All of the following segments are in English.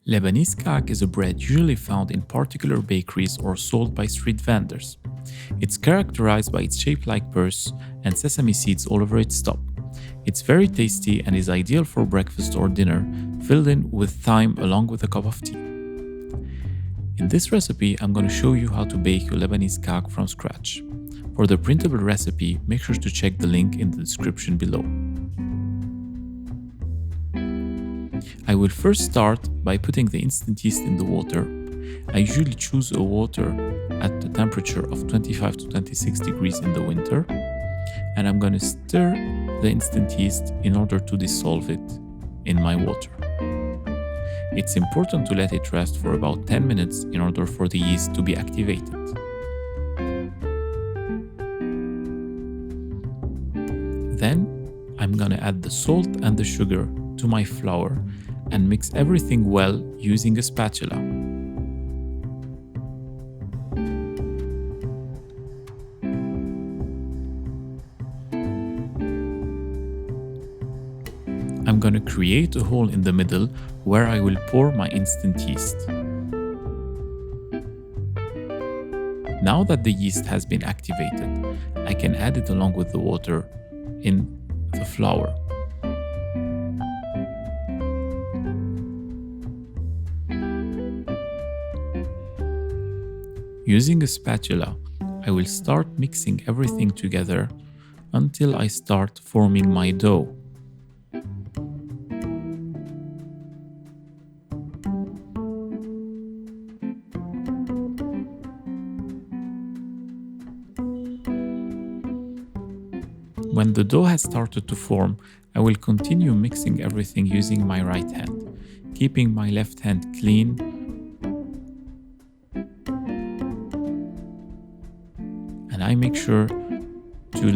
Lebanese Kaak is a bread usually found in particular bakeries or sold by street vendors. It's characterized by its shape-like purse and sesame seeds all over its top. It's very tasty and is ideal for breakfast or dinner, filled in with thyme along with a cup of tea. In this recipe, I'm going to show you how to bake your Lebanese Kaak from scratch. For the printable recipe, make sure to check the link in the description below. I will first start by putting the instant yeast in the water. I usually choose a water at the temperature of 25 to 26 degrees in the winter, and I'm going to stir the instant yeast in order to dissolve it in my water. It's important to let it rest for about 10 minutes in order for the yeast to be activated. Then I'm going to add the salt and the sugar to my flour and mix everything well using a spatula. I'm going to create a hole in the middle where I will pour my instant yeast. Now that the yeast has been activated, I can add it along with the water in the flour. Using a spatula, I will start mixing everything together until I start forming my dough. When the dough has started to form, I will continue mixing everything using my right hand, keeping my left hand clean. And I make sure to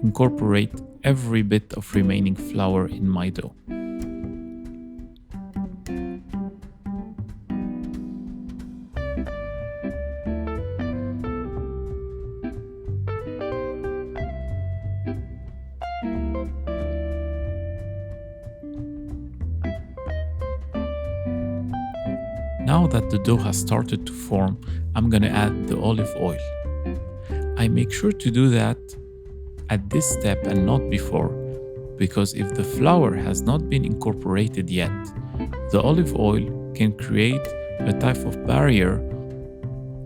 incorporate every bit of remaining flour in my dough. Now that the dough has started to form, I'm going to add the olive oil. I make sure to do that at this step and not before, because if the flour has not been incorporated yet, the olive oil can create a type of barrier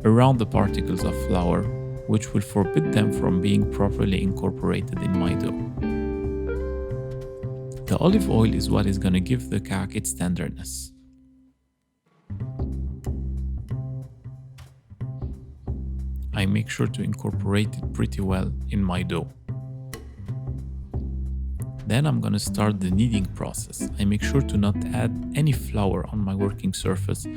around the particles of flour, which will forbid them from being properly incorporated in my dough. The olive oil is what is going to give the kaak its tenderness. I make sure to incorporate it pretty well in my dough. Then I'm going to start the kneading process. I make sure to not add any flour on my working surface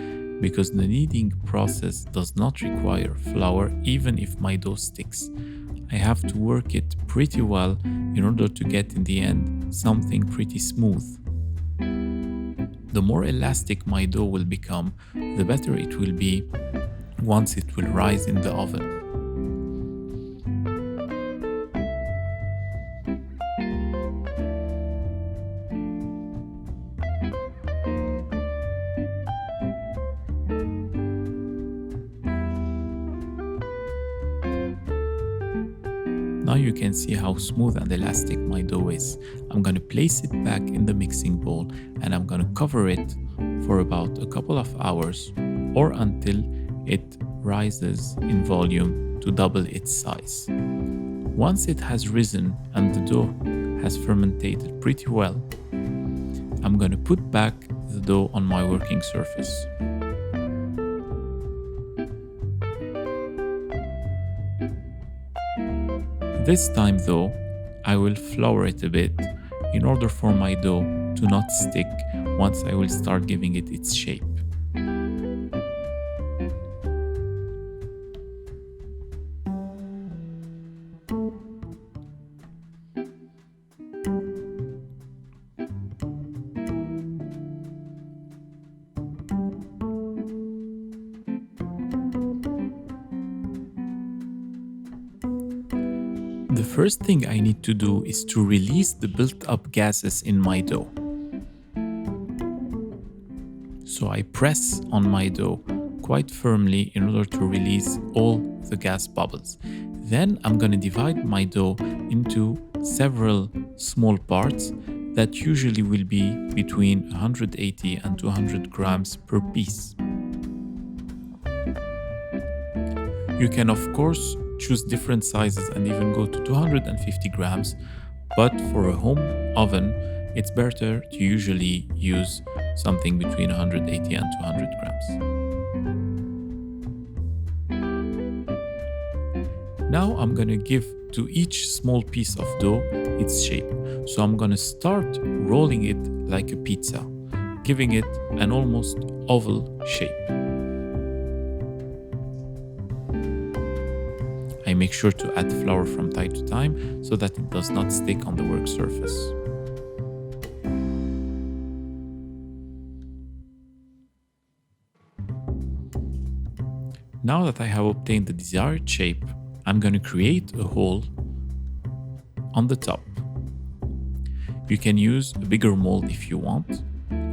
because the kneading process does not require flour even if my dough sticks. I have to work it pretty well in order to get in the end something pretty smooth. The more elastic my dough will become, the better it will be once it will rise in the oven. Now you can see how smooth and elastic my dough is. I'm going to place it back in the mixing bowl and I'm going to cover it for about a couple of hours or until it rises in volume to double its size. Once it has risen and the dough has fermented pretty well, I'm going to put back the dough on my working surface. This time though, I will flour it a bit in order for my dough to not stick once I will start giving it its shape. The first thing I need to do is to release the built-up gases in my dough. So I press on my dough quite firmly in order to release all the gas bubbles. Then I'm going to divide my dough into several small parts that usually will be between 180 and 200 grams per piece. You can, of course, choose different sizes and even go to 250 grams, but for a home oven, it's better to usually use something between 180 and 200 grams. Now I'm going to give to each small piece of dough its shape. So I'm going to start rolling it like a pizza, giving it an almost oval shape. I make sure to add flour from time to time so that it does not stick on the work surface. Now that I have obtained the desired shape, I'm going to create a hole on the top. You can use a bigger mold if you want,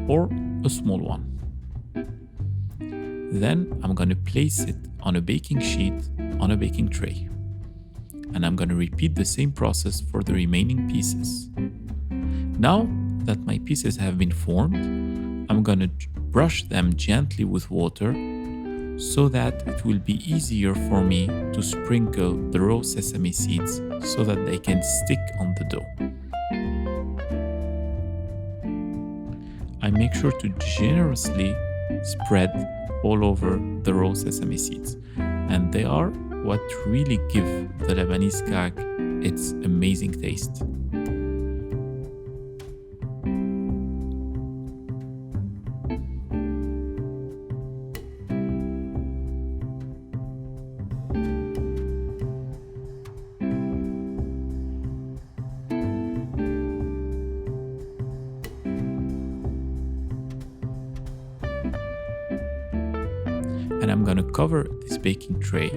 or a small one. Then I'm going to place it on a baking sheet on a baking tray. And I'm going to repeat the same process for the remaining pieces. Now that my pieces have been formed, I'm going to brush them gently with water so that it will be easier for me to sprinkle the raw sesame seeds so that they can stick on the dough. I make sure to generously spread all over the raw sesame seeds, and they are what really give the Lebanese Kaak its amazing taste. And I'm going to cover this baking tray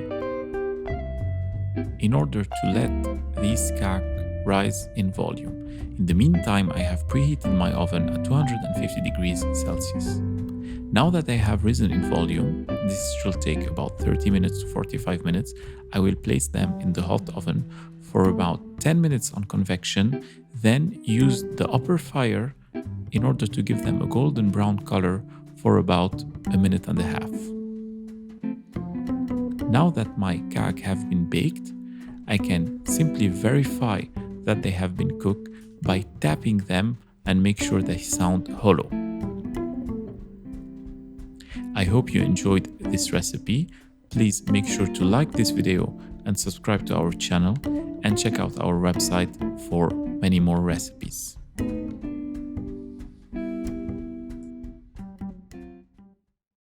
in order to let these kaak rise in volume. In the meantime, I have preheated my oven at 250 degrees Celsius. Now that they have risen in volume, this should take about 30 minutes to 45 minutes, I will place them in the hot oven for about 10 minutes on convection, then use the upper fire in order to give them a golden brown color for about a minute and a half. Now that my kaak have been baked, I can simply verify that they have been cooked by tapping them and make sure they sound hollow. I hope you enjoyed this recipe. Please make sure to like this video and subscribe to our channel and check out our website for many more recipes.